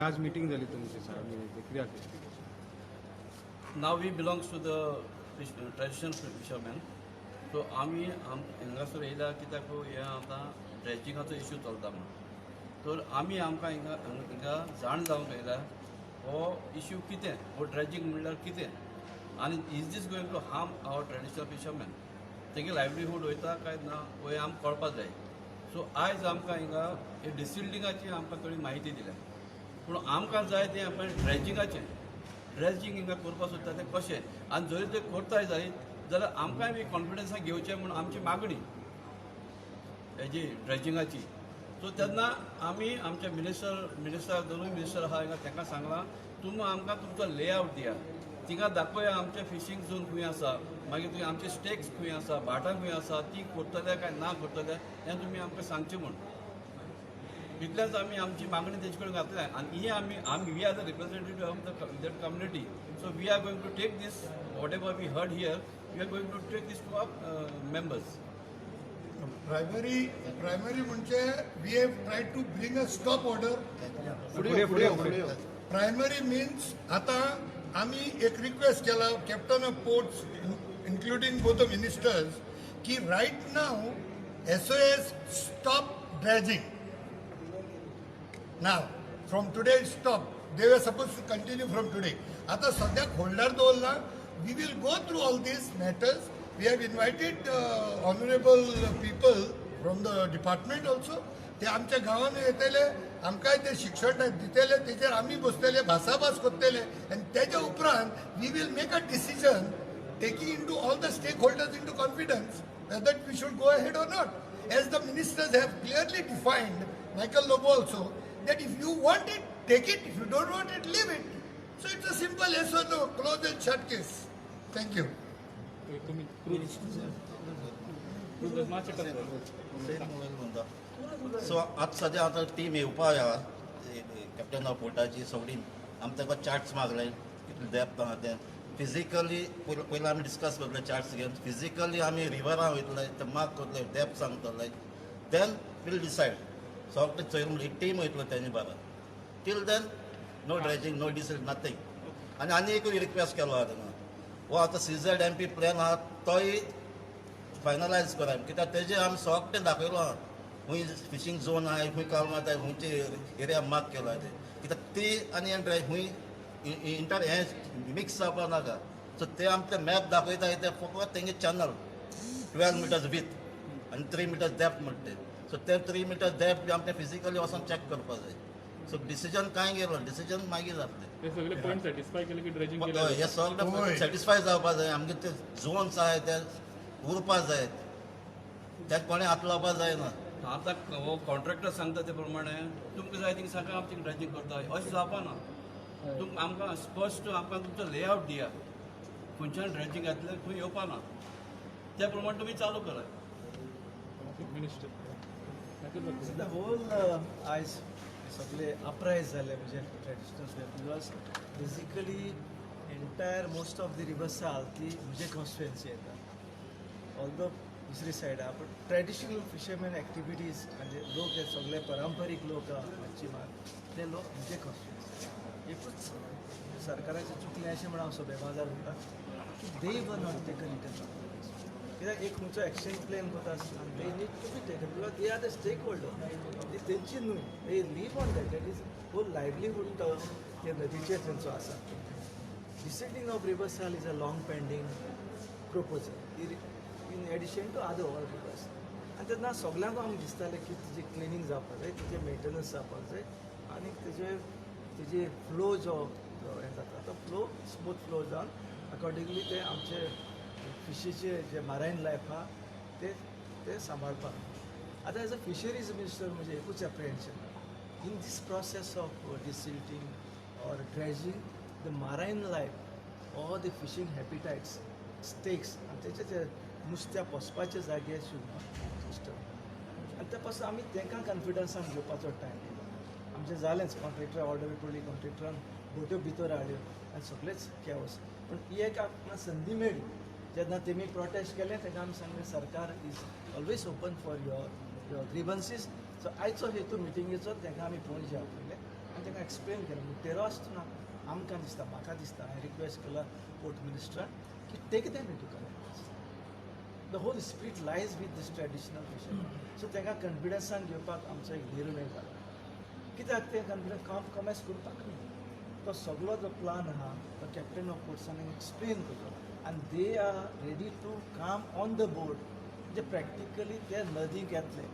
आज मीटिंग झाली तुमची कित्याक Now we belongs to the traditional fishermen. So आम्ही हांगासर येयला कित्याक हे आतां ड्रेजिंगाचो इश्यू चलता म्हणून. तर आमी आमकां हिंगा जाण जावंक येयला हो इश्यू कितें, हो ड्रेजिंग म्हणल्यार कितें आनी is this going to harm our traditional fisherman. तेगे लायवलीहूड वयता काय ना हो आमकां कळपाक जाय. सो आयज आमकां हिंगा हे डिसिल्डिंगाची आमकां थोडी म्हायती दिल्या. पूण आमकां जाय तें आपण ड्रेजिंगाचें ड्रेजिंग हिंगा करपाक सोदता तें कशें आनी जरी तें करताय जायत जाल्यार आमकांय बी कॉन्फिडन्सान घेवचें म्हणून आमची मागणी हेजी ड्रेजिंगाची. सो तेन्ना आमी आमचे मिनिस्टर दोनूय मिनिस्टर आहा हिंगा तांकां सांगलां तुमी आमकां तुमचो लेआवट दिया, थिंगा दाखोवया आमचे फिशींग झोन खंय आसा, मागीर तुमी आमचे स्टेक्स खंय आसा, भाटां खंय आसा, ती करतले काय ना करतले हें तुमी आमकां सांगचें म्हूण. इतलेंच आमी आमची मागणी तेजे कडेन घातल्या आनी ही आमी we are the representative of that community. So we are going to take this whatever we heard here, we are going to take this to our members. Primary म्हणजे we have try to bring a stop order. Primary means आता आम्ही एक request केला captain of ports including both the ministers की right now SOS stop dredging. Now, from today stop. They were supposed to continue from today. आता सध्या holder दवरला. We will go through all these matters. We have invited honorable people from the department also. ते आमच्या गावान येतले, आमकां ते शिक्षण दितले, तेजेर आमी बसतले, भासाभास करतले and तेज्या उपरांत we will make a decision taking into all the stakeholders into confidence whether we should go ahead or not. As the ministers have clearly defined, Michael Lobo also, that if you want it, take it. If you don't want it, leave it. So it's a simple yes or no, close and shut case. Thank you. So आतां सद्या आतां team येवपा या captain of पोर्टाची सगळी आमी ताका charts मागले कितले depth आहा ते फिजिकली पयलीं आमी डिस्कस करतले चार्ट्स घेवन फिजिकली आमी रिवरां वयतले ते मार्क करतले डेप्थ सांगतले देन वील डिसायड. सगळे चोय टीम वयतलो तेजे बारा टील then no dredging no decide nothing. आनी एक रिक्वेस्ट केलो आहा थिंगा हो आतां CZMP प्लॅन आहा तोय फायनलायज करा कित्याक तेजे आमी सोगटे दाखयलो आहा खंय फिशींग झोन आहाय खंय कालवां जाय खंयचे एरिया मार्क केलो आहा ते कित्याक ती आनी खंय इंटर हें मिक्स जावपा नाका. सो ते आमचे मॅप दाखयताय ते फकत तेंगे चॅनल 12 मिटर्स वीथ आनी 3 मिटर्स डेप्थ म्हणटा ते. सो ते 3 मिटर्स डेप्थ बी आमचे फिजिकली वचून चॅक करपा जाय. सो डिसिजन कांय घेतलो डिसिजन मागीर जातलें. हे सगळे पॉइंट सॅटिस्फाय केले की ड्रेजिंग हे सगळे सॅटिस्फाय जावपा जाय. आमगे ते झोन्स आहाय ते उरपा जाय त्यात कोणें हात लावपा जायना. आतां हो कॉन्ट्रॅक्टर सांगता ते प्रमाणे तुमकां जाय थिंगा सांगा आमची ड्रेजिंग करता अशें जावपा ना. तुमकां आमकां स्पश्ट आमकां तुमचो लेआवट दिया खंयच्यान ड्रेजिंग घातलें खंय येवपा ना त्या प्रमाणे तुमी चालू करात. The whole आयज सगळे अपरायज जाले म्हणजे traditional because basically entire most of the reversal ती म्हणजे कॉन्स्टिट्युएन्सी येता ऑल्दो दुसरी सायडा पण ट्रेडिशनल फिशरमॅन एक्टिविटीज म्हणजे लोक हे सगळे पारंपारीक लोक मच्छीमार ते लोक म्हणजे कॉन्स्टिट्युएन्सी एकूच सरकाराचें चुकलें अशें म्हणून हांव सभेबाजार म्हणटा की दे वर नॉट टेकन इट कित्याक एक खंयचो एक्शन प्लॅन करता आसतना they need to be taken because they are the stakeholder. ती तेंची न्हू they live on that is whole livelihood ते नदीचेर तेंचो आसा. Descending of reversal is a long pending proposal in addition to other all rivers आनी तेन्ना सगल्यांक आमकां दिसतालें की तेजें क्लिनींग जावपाक जाय तेजें मेंटेनन्स जावपाक जाय आनी तेजे फ्लो जो हें जाता तो फ्लो स्मूथ फ्लो जावन अकॉर्डिंगली ते आमचे फिशीचे जे मारायन लायफ आहा ते सांबाळपाक. आतां एज अ फिशरीज मिनिस्टर म्हणजे एकूच apprehension in this process of desilting or dredging the marine life or the fishing habitats stakes आनी तेचे जे नुस्त्या पोसपाचे जागे सिस्टम आनी त्या पासून आमी तांकां कॉन्फिडन्सान घेवपाचो टायम दिलो. आमचें जालेंच कॉन्ट्रॅक्टर ऑर्डर पडली कॉन्ट्रॅक्टरान बोट्यो भितर हाडल्यो आनी सगळेच केवस. पूण ही एक आमकां संदी मेळ्ळी जेन्ना तेमी प्रोटेस्ट केलें तेका आमी सांगलें सरकार is always open for your grievances. So आयचो हेतू मिटिंगेचो तांकां आमी पणजे आपयले आनी ताका एक्सप्लेन केलें म्हणजे तेरो आसतना आमकां दिसता म्हाका दिसता हांवें रिक्वेस्ट केला पोर्ट मिनिस्टरान की take them into connect the whole spirit lies with this traditional fisherman so तांकां कॉन्फिडन्सान घेवपाक आमचो एक निर्णय जाला कित्याक ते कॉन्फिडन्स कॉमेस करपाक न्ही तो सगळो जो प्लान आहा तो कॅप्टन ऑफ पोर्ट्सान एक्सप्लेन करतो आनी they are ready to come on the board म्हणजे प्रॅक्टिकली ते नदीक येतले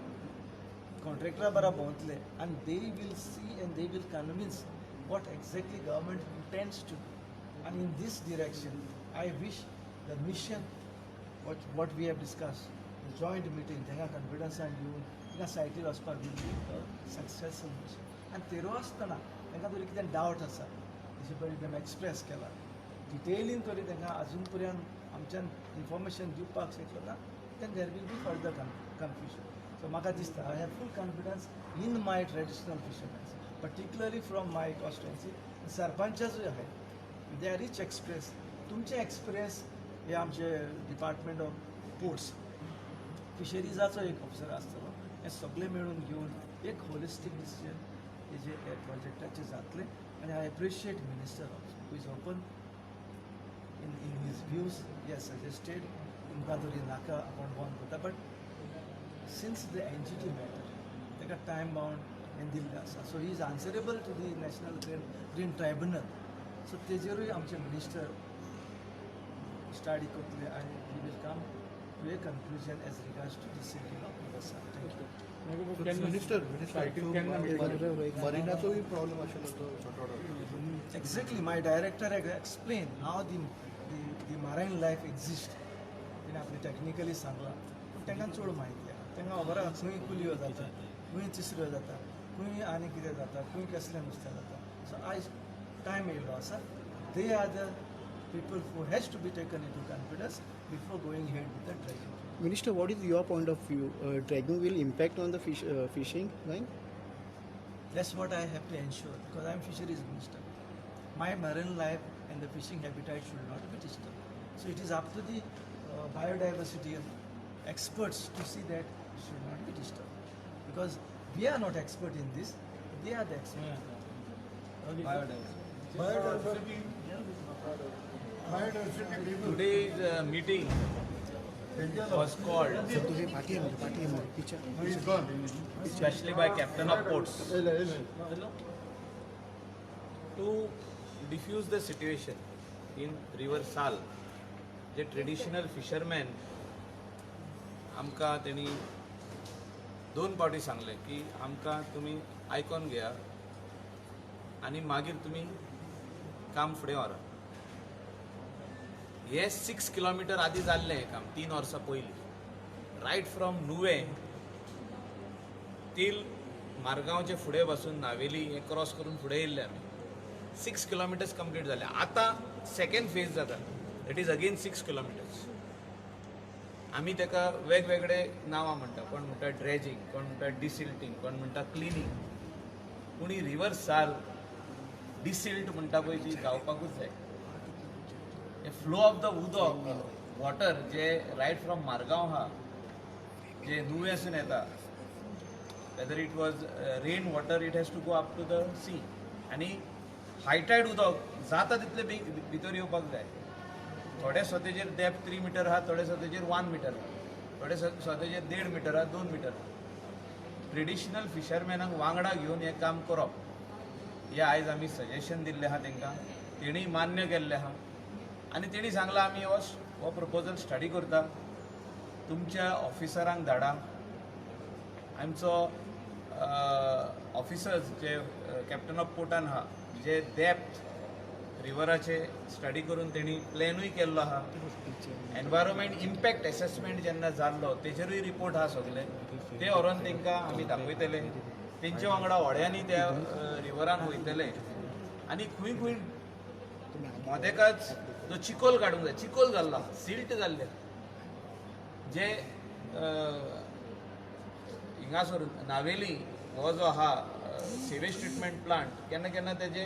कॉन्ट्रॅक्टरा बरा भोंवतले आनी they will see and they will convince what exactly government intends to do आनी in this direction I wish the mission what we have discuss joint meeting तांकां कॉन्फिडन्सान घेवन तांकां सायटीर वचपाक वील बी सक्सेसफूल मिशन आनी तेरो आसतना तांकां तरी कितें डावट आसा तेजे पयलीं तेणें एक्सप्रेस केला डिटेलीन तरी तांकां अजून पर्यंत आमच्यान इन्फॉर्मेशन दिवपाक शकलो ना then there will be further confusion so म्हाका दिसता I have full confidence in my traditional fishermen's particularly from my constituency सरपंचाचूय आहे दे आर रिच एक्सपिरियन्स तुमचे एक्सपिरियन्स हे आमचे डिपार्टमेंट ऑफ पोर्ट्स फिशरीजाचो एक ऑफिसर आसतलो हे सगळे मेळून घेवन एक होलिस्टीक डिसिजन हेजे प्रोजेक्टाचे जातले आनी I appreciate minister who is open in his views he has suggested तुमकां तरी नाका अकावंट बंद करता but since the NGT matter ताका टायम बाउंड हें दिल्लें आसा so he is answerable to the National Green Tribunal so तेजेरूय आमचे मिनिस्टर स्टडी करतले आनी he will come to a conclusion as regards to the sinking of river thank you मरिनाचोय प्रॉब्लेम आशिल्लो Exactly, my director explained how the marine life exists. तिने आपली technically सांगला पूण तांकां चड म्हायती आहा तांकां खबर आहा खंय कुल्यो जाता खंय तिसऱ्यो जाता खंय आनी कितें जाता खंय कसलें नुस्तें जाता सो आयज टायम येयल्लो आसा they are the people who has to be taken into confidence before going head with the dredging Minister, what is your point of view? Dragging will impact on the fishing line? That's what I have to ensure because I am fisheries minister. My marine life and the fishing habitat should not be disturbed. So it is up to the biodiversity experts to see that it should not be disturbed. Because we are not expert in this, they are the expert. Biodiversity. Today's meeting was called especially by Captain of Ports to diffuse the situation in River Sal. जे traditional fisherman आमकां तेणी दोन पावटी सांगले की आमकां तुमी आयकून घेया आनी मागीर तुमी काम फुडें व्हरा हे 6 किलोमीटर आदी जाल्लें हें काम 3 वर्सां पयलीं रायट फ्रॉम नुवे टील मारगांवचे फुडें बसून नावेली हें क्रॉस करून फुडें येयल्ले आमी 6 किलोमिटर्स कंप्लीट जाले आतां सेकेंड फेज जाता इट इज अगेन 6 किलोमिटर्स आमी ताका वेगवेगळे नांवां म्हणटा कोण म्हणटा ड्रेजिंग कोण म्हणटा डिसिल्टिंग कोण म्हणटा क्लिनिंग पूण ही रिवर साल डिसिल्ट म्हणटा पळय ती जावपाकूच जाय फ्लो ऑफ द उदक वॉटर जे रायट फ्रॉम मारगांव हा जे नुवेसून येता whether it was rain water it has to go up to the sea आनी हायटायड उदक जाता तितले भितर येवपाक जाय थोडे स्वतेचेर डेप्थ 3 मीटर आहा थोडे स्वतेचेर 1 मीटर थोडे स्वतेचेर 1.5 मीटर आहा 2 मीटर ट्रेडिशनल फिशरमॅनाक वांगडा घेवन हें काम करप हें आयज आमी सजेशन दिल्लें आहा तांकां तेणी मान्य केल्लें आहा आनी तेणी सांगलां आमी हो प्रपोजल स्टडी करता तुमच्या ऑफिसरांक धाडा आमचो ऑफिसर्स जे कॅप्टन ऑफ पोर्टान आहा जे डेप्थ रिवराचे स्टडी करून तेणी प्लॅनूय केल्लो आहा एनवायरमेंट इम्पॅक्ट एसेसमेंट जेन्ना जाल्लो तेजेरूय रिपोर्ट आहा सगळे ते व्हरोन तांकां आमी दाखयतले तेंचे वांगडा व्हड्यांनी त्या रिवरान वयतले आनी खंय खंय मदेकाच जो चिकोल काडूंक जाय चिकोल जाल्लो सिल्ट जाल्ले जे हिंगासर नावेली हो जो आहा सिवेज ट्रिटमेंट प्लांट केन्ना केन्ना तेजे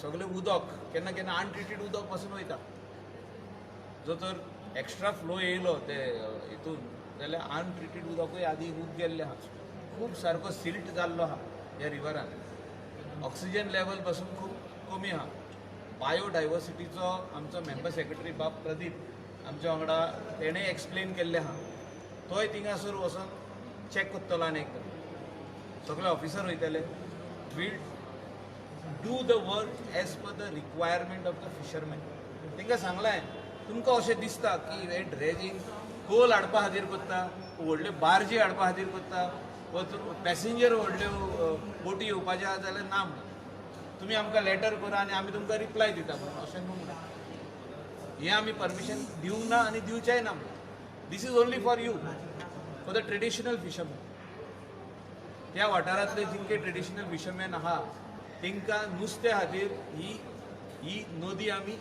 सगळें उदक केन्ना केन्ना अनट्रिटेड उदक पासून वयता जो तर एक्स्ट्रा फ्लो येयलो ते हितून जाल्यार अनट्रिटेड उदकूय आदी खूब गेल्लें आहा खूब सारको सिल्ट जाल्लो आहा ह्या रिवरान ऑक्सिजन लेवल पासून खूब कमी आहा. बायोडायवर्सिटीचो आमचो मेंबर सेक्रेटरी बाब प्रदीप आमच्या वांगडा तेणें एक्सप्लेन केल्लें आहा. तोय थिंगासर वचून चॅक करतलो आनी एकदा. सगळे ऑफिसर वयतले. Will do the work as per the requirement of the fisherman. तांकां सांगलें तुमकां अशें दिसता की हे ड्रेजींग कोल हाडपा खातीर करता, व्हडल्यो बार्जी हाडपा खातीर करता, वा पॅसेंजर व्हडल्यो बोटी येवपाच्यो आहा जाल्यार ना म्हणून. तुमी आमकां लेटर करा आनी आमी तुमकां रिप्लाय दिता म्हणून अशें न्हू म्हणून. हें आमी परमिशन दिवंक ना आनी दिवचेंय ना म्हणून. This is only for you, for the traditional fisherman. त्या वाठारांतले जितके ट्रेडिशनल फिशरमॅन आहा तांकां नुस्त्या खातीर ही नदी आमी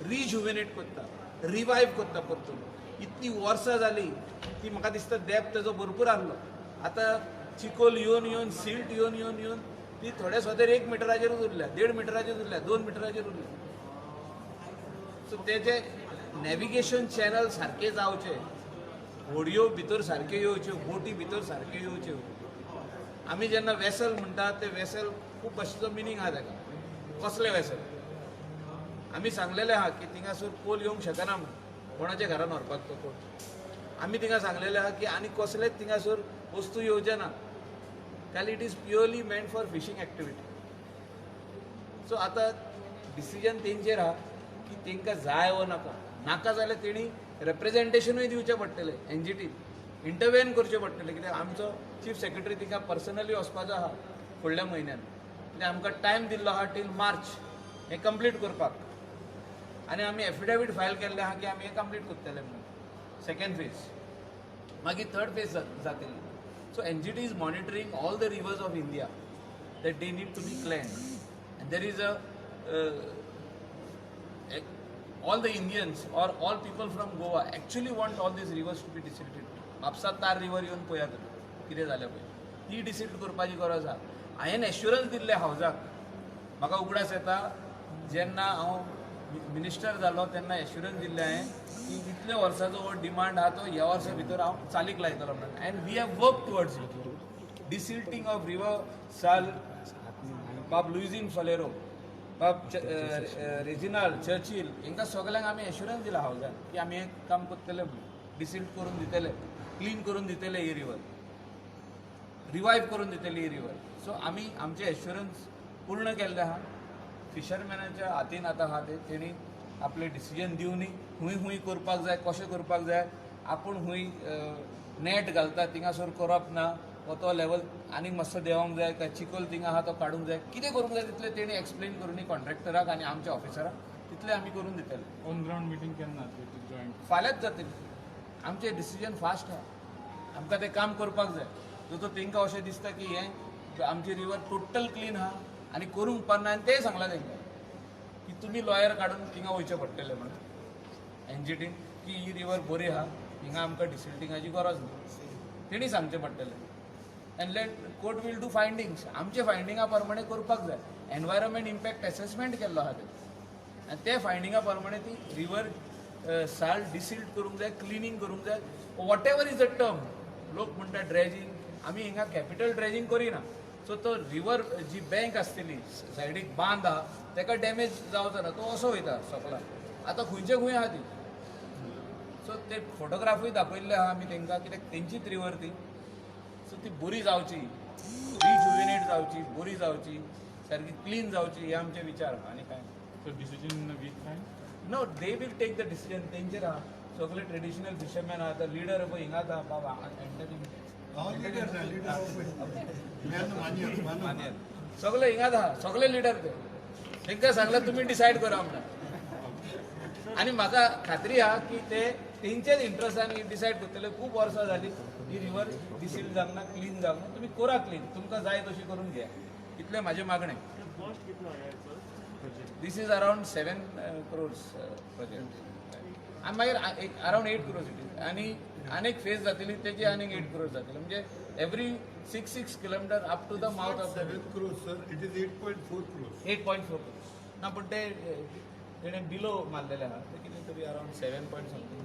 रिजुवेनेट करता, रिवायव करता परतून. इतली वर्सां जाली ती म्हाका दिसता डेप्थ तेजो भरपूर आहलो. आतां चिकोल येवन सिल्ट येवन ती थोड्या सदर 1 मिटराचेरूच उरल्या, 1.5 मिटराचेर उरल्या, 2 मिटराचेर उरल्या. सो तेजे नॅविगेशन चॅनल सारके जावचे, होडयो भितर सारक्यो येवच्यो, बोटी भितर सारक्यो येवच्यो. आमी जेन्ना वेसल म्हणटात ते वेसल खूब भाशेचो मिनींग आहा ताका. कसले वेसल? आमी सांगलेलें आहा की थिंगासर कोल येवंक शकना म्हणून. कोणाच्या घरान व्हरपाक तो कोल. आमी तिंगा सांगलेलें आहा की आनी कसलेच थिंगासर वस्तू येवचे ना. कारण it is purely meant for fishing activity. So आतां डिसिजन तेंचेर आहा की तांकां जाय वा नाका. नाका जाल्यार तेणी रेप्रेजेंटेशनूय दिवचें पडटलें. एनजीटी इंटरवेन करचें पडटलें. कित्याक आमचो चीफ सेक्रेटरी तिका पर्सनली वचपाचो आहा फुडल्या म्हयन्यान. कित्याक आमकां टायम दिल्लो आहा टील मार्च हें कंप्लीट करपाक. आनी आमी एफिडेवीट फायल केल्लें आहा की आमी हें कंप्लीट करतले म्हणून. Second phase. मागीर थर्ड फेज जातली. So NGT is monitoring all the rivers of India that they need to be cleaned. And there is all the Indians or all people from Goa actually want all these rivers to be desilted. Mapusa तार river येवन पळयात कितें जालें पळय. ती डिसिल्ट करपाची गरज आहा. हांवें एश्युरन्स दिल्ले हावजाक. म्हाका उगडास येता जेन्ना हांव मिनिस्टर जालो तेन्ना एश्युरन्स दिल्लें हांवें की इतल्या वर्साचो हो डिमांड आहा तो ह्या वर्सा भितर हांव चालीक लायतलो म्हणून. And we have work towards it. Desilting of river Sal, बाब लुइजीन फलेरो, बाब रेजिनाल्ड चर्चिल हांकां सगल्यांक आमी एश्युरन्स दिला हावजान की आमी हें काम करतले म्हणून. डिसिल्ट करून दितले, क्लीन करून दितले ही रिवर, रिवायव करून दितली ही रिवर. सो आमी आमचे एश्युरन्स पूर्ण केल्ले आहा. फिशरमॅनाच्या हातीन आतां आहा तेणी आपले डिसिजन दिवनी खूंय करपाक जाय, कशें करपाक जाय. आपूण खूंय नेट घालता थिंगासर करप ना, वा तो लेवल आनीक मातसो देंवोंक जाय, काय चिकोल थिंगा आहा तो काडूंक जाय. कितें करूंक जाय तितलें तेणी एक्सप्लेन करून कॉन्ट्रॅक्टराक आनी आमच्या ऑफिसराक तितलें आमी करून दितले. ऑन ग्राउंड मिटींग केन्ना जॉईंट? फाल्यांच जातली. आमचें डिसिजन फास्ट आहा. आमकां तें काम करपाक जाय. जो तांकां अशें दिसता की हें आमची रिवर टोटल क्लीन आहा आनी करूंक पारना. आनी तेंय सांगलां तांकां की तुमी लॉयर काडून थिंगा वयचें पडटलें म्हणून एनजीटीन की ही रिवर बरी आहा, हिंगा आमकां डिसिल्टिंगाची गरज ना. तेणी सांगचें पडटलें. And let court will do findings. आमचे फायंडिंगा प्रमाणे करपाक जाय. एनवायरमेंट इम्पॅक्ट एसेसमेंट केल्लो आहा तें. आनी ते फायंडिंगा प्रमाणे ती रिवर साल डिसिल्ट करूंक जाय, क्लिनींग करूंक जाय. What ever is the term. लोक म्हणटा ड्रेजींग. आमी हिंगा कॅपिटल ड्रेजींग करिना. सो तो रिवर जी बँक आसतली सायडीक बांद आहा ताका डॅमेज जावचो ना, तो असो वयता सकला. आतां खंयचे खंय आहा ती. सो ते फोटोग्राफूय दाखयल्ले आहा आमी तांकां, कित्याक तेंचीच रिवर ती. सो ती बरी जावची, रिजुवेनेट जावची, बरी जावची, सारकी क्लीन जावची, हे आमचे विचार आहा. आनी काय so decision week time? No, they will take the decision. तेंचेर आहा. सगळे ट्रेडिशनल फिशरमॅन आहा. लीडर पळय हिंगाच आहा बाबा सगळे हिंगाच आहा. सगळे लिडर ते. तांकां सांगल्यार तुमी डिसायड करा म्हणून. आनी म्हाका खात्री आहा की ते तेंचेच इंट्रस्टान डिसायड करतले. खूब वर्सां जाली ही रिवर डिसिल्ट जावंक ना, क्लीन जावंक ना. तुमी करा क्लीन. तुमकां जाय तशी करून घ्या. इतलें म्हाजें मागणें. This is around 7 crores project. आनी मागीर अरावंड 8 crores इट इज. आनी आनीक फेज जातली तेजी आनीक 8 crores जातली. म्हणजे every 6 kilometre up to the mouth of the 7 crores, sir. It is 8.4 crores. 8.4 crores. ना पण ते तेणें बिलो मारलेले आहा. ते कितें तरी अरावंड 7 point something.